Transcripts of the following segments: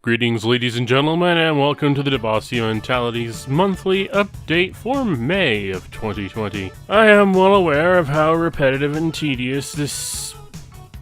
Greetings, ladies and gentlemen, and welcome to the Devasia Mentality's monthly update for May of 2020. I am well aware of how repetitive and tedious this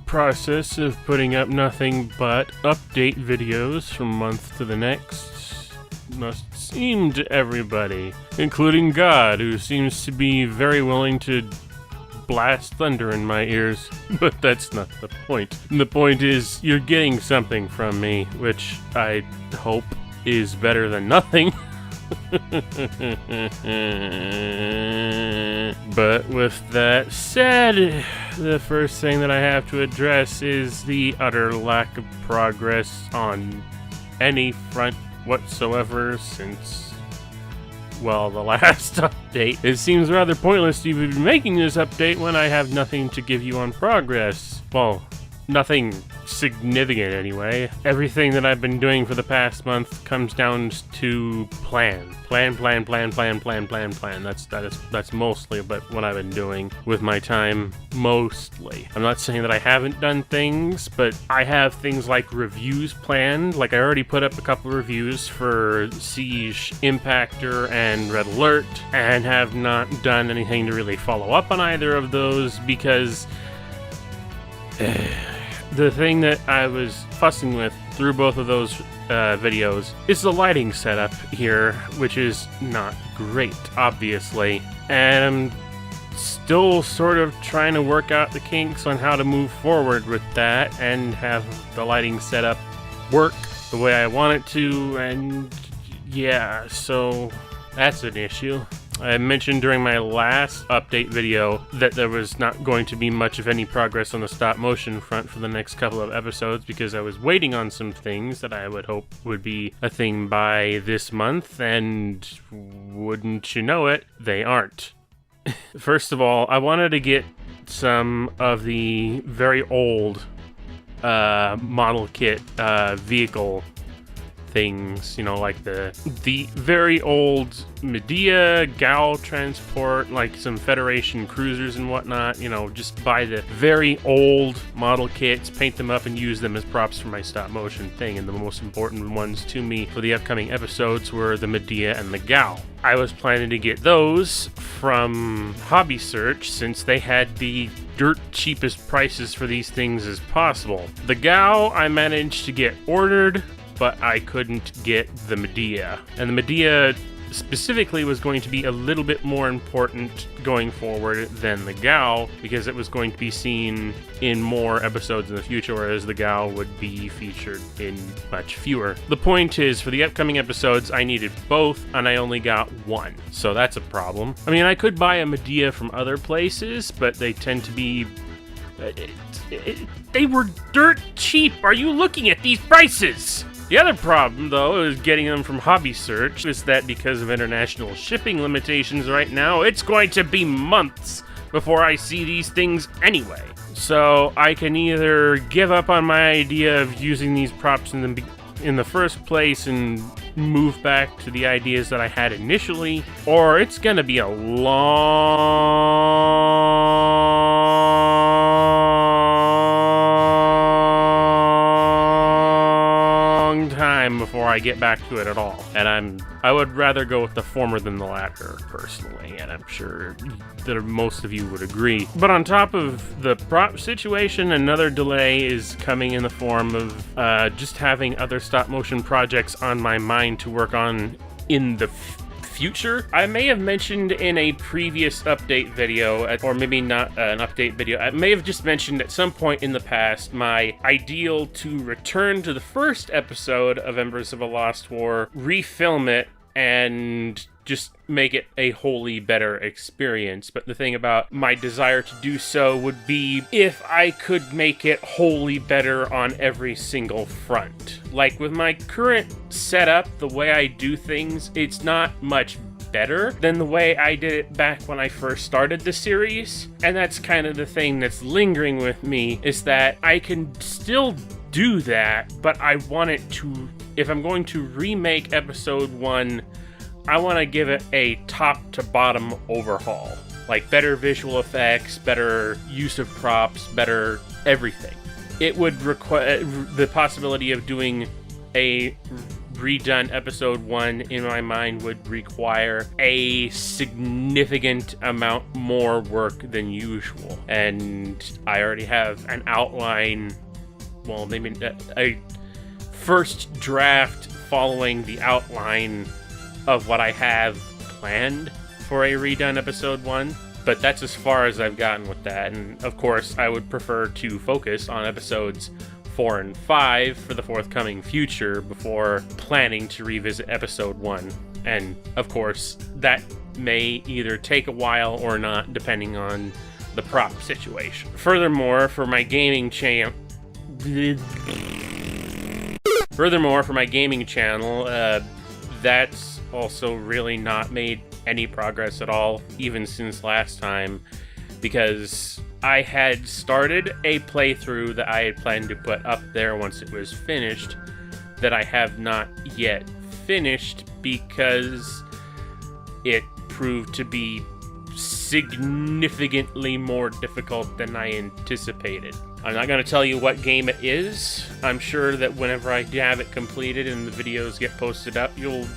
process of putting up nothing but update videos from month to the next must seem to everybody, including God, who seems to be very willing to blast thunder in my ears, but that's not the point. The point is, you're getting something from me, which I hope is better than nothing. But with that said, the first thing that I have to address is the utter lack of progress on any front whatsoever since, well, the last update. It seems rather pointless to even be making this update when I have nothing to give you on progress. Well, nothing significant anyway. Everything that I've been doing for the past month comes down to plan. Plan. That's mostly about what I've been doing with my time, mostly. I'm not saying that I haven't done things, but I have things like reviews planned. Like, I already put up a couple reviews for Siege, Impactor, and Red Alert, and have not done anything to really follow up on either of those because the thing that I was fussing with through both of those videos is the lighting setup here, which is not great, obviously. And I'm still sort of trying to work out the kinks on how to move forward with that and have the lighting setup work the way I want it to, and yeah, so that's an issue. I mentioned during my last update video that there was not going to be much of any progress on the stop motion front for the next couple of episodes because I was waiting on some things that I would hope would be a thing by this month, and wouldn't you know it, they aren't. First of all, I wanted to get some of the very old model kit vehicle things, you know, like the very old Medea, Gal transport, like some Federation cruisers and whatnot, you know, just buy the very old model kits, paint them up, and use them as props for my stop motion thing. And the most important ones to me for the upcoming episodes were the Medea and the Gal. I was planning to get those from Hobby Search since they had the dirt cheapest prices for these things as possible. The Gal I managed to get ordered, but I couldn't get the Medea. And the Medea specifically was going to be a little bit more important going forward than the Gal, because it was going to be seen in more episodes in the future, whereas the Gal would be featured in much fewer. The point is, for the upcoming episodes, I needed both, and I only got one. So that's a problem. I mean, I could buy a Medea from other places, but they tend to be they were dirt cheap. Are you looking at these prices? The other problem, though, is getting them from Hobby Search is that because of international shipping limitations right now, it's going to be months before I see these things anyway. So I can either give up on my idea of using these props in the first place and move back to the ideas that I had initially, or it's gonna be a long time before I get back to it at all. And I would rather go with the former than the latter, personally, and I'm sure that most of you would agree. But on top of the prop situation, another delay is coming in the form of just having other stop motion projects on my mind to work on in the future. I may have mentioned in a previous update video, or maybe not an update video, I may have just mentioned at some point in the past my ideal to return to the first episode of Embers of a Lost War, refilm it, and just make it a wholly better experience. But the thing about my desire to do so would be if I could make it wholly better on every single front. Like with my current setup, the way I do things, it's not much better than the way I did it back when I first started the series. And that's kind of the thing that's lingering with me, is that I can still do that, but I want it to, if I'm going to remake episode 1, I want to give it a top to bottom overhaul. Like better visual effects, better use of props, better everything. It would require the possibility of doing a redone episode 1 in my mind would require a significant amount more work than usual. And I already have an outline, well, maybe a first draft following the outline of what I have planned for a redone episode 1. But that's as far as I've gotten with that. And of course, I would prefer to focus on episodes 4 and 5 for the forthcoming future before planning to revisit episode 1. And of course, that may either take a while or not, depending on the prop situation. Furthermore, for my gaming channel, that's also really not made any progress at all, even since last time, because I had started a playthrough that I had planned to put up there once it was finished, that I have not yet finished because it proved to be significantly more difficult than I anticipated. I'm not going to tell you what game it is. I'm sure that whenever I have it completed and the videos get posted up, you'll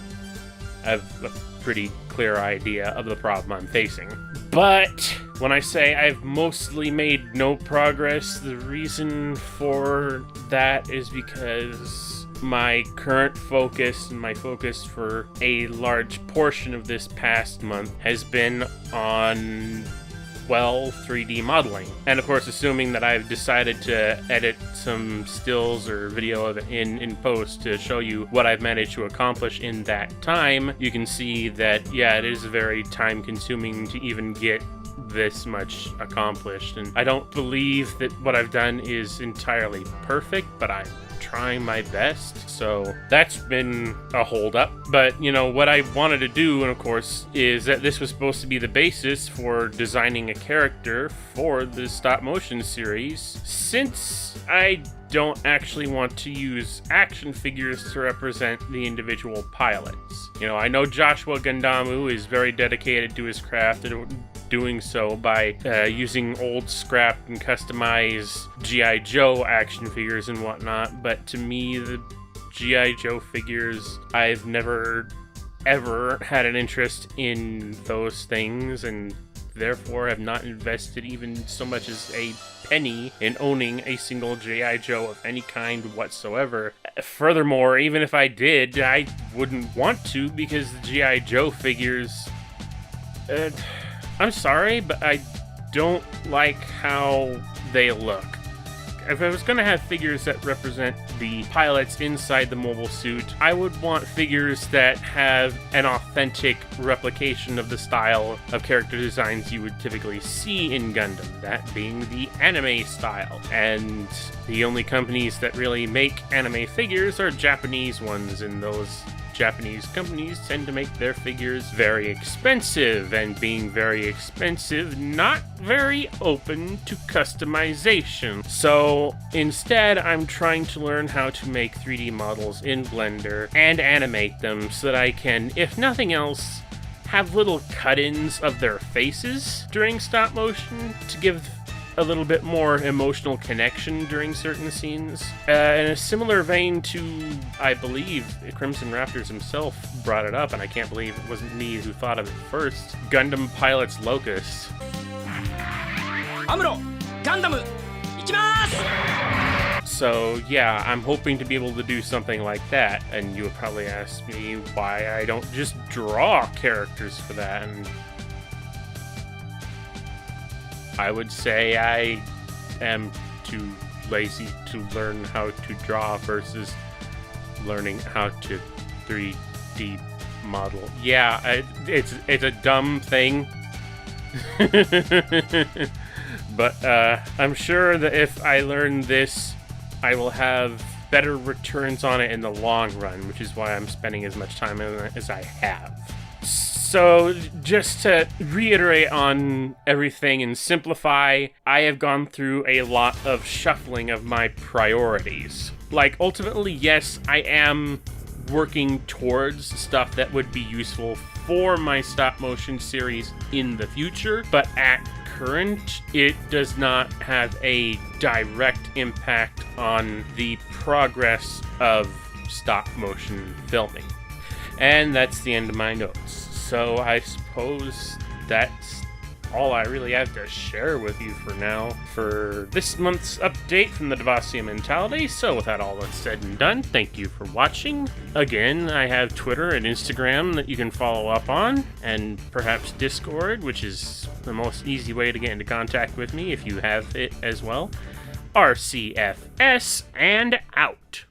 have a pretty clear idea of the problem I'm facing. But when I say I've mostly made no progress, the reason for that is because my current focus and my focus for a large portion of this past month has been on, well, 3D modeling. And of course, assuming that I've decided to edit some stills or video of it in post to show you what I've managed to accomplish in that time, you can see that, yeah, it is very time consuming to even get this much accomplished. And I don't believe that what I've done is entirely perfect, but I'm trying my best, so that's been a holdup. But you know what I wanted to do, and of course, is that this was supposed to be the basis for designing a character for the stop motion series, since I don't actually want to use action figures to represent the individual pilots. You know, I know Joshua Gandamu is very dedicated to his craft and doing so by using old scrap and customized G.I. Joe action figures and whatnot, but to me, the G.I. Joe figures, I've never ever had an interest in those things, and therefore have not invested even so much as a penny in owning a single G.I. Joe of any kind whatsoever. Furthermore, even if I did, I wouldn't want to, because the G.I. Joe figures, I'm sorry, but I don't like how they look. If I was going to have figures that represent the pilots inside the mobile suit, I would want figures that have an authentic replication of the style of character designs you would typically see in Gundam, that being the anime style. And the only companies that really make anime figures are Japanese ones, and those Japanese companies tend to make their figures very expensive, and being very expensive, not very open to customization. So instead, I'm trying to learn how to make 3D models in Blender and animate them so that I can, if nothing else, have little cut-ins of their faces during stop motion to give a little bit more emotional connection during certain scenes. In a similar vein to, I believe, Crimson Raptors himself brought it up, and I can't believe it wasn't me who thought of it first, Gundam Pilot's Locust. Amuro! Gundam! Ikimasu! So yeah, I'm hoping to be able to do something like that, and you would probably ask me why I don't just draw characters for that, and I would say I am too lazy to learn how to draw versus learning how to 3D model. Yeah, it's a dumb thing. But I'm sure that if I learn this, I will have better returns on it in the long run, which is why I'm spending as much time on it as I have. So, just to reiterate on everything and simplify, I have gone through a lot of shuffling of my priorities. Like, ultimately, yes, I am working towards stuff that would be useful for my stop-motion series in the future, but at current, it does not have a direct impact on the progress of stop motion filming. And that's the end of my notes. So I suppose that's all I really have to share with you for now for this month's update from the Devasia mentality. So with that all that's said and done, thank you for watching. Again, I have Twitter and Instagram that you can follow up on, and perhaps Discord, which is the most easy way to get into contact with me if you have it as well. RCFS and out.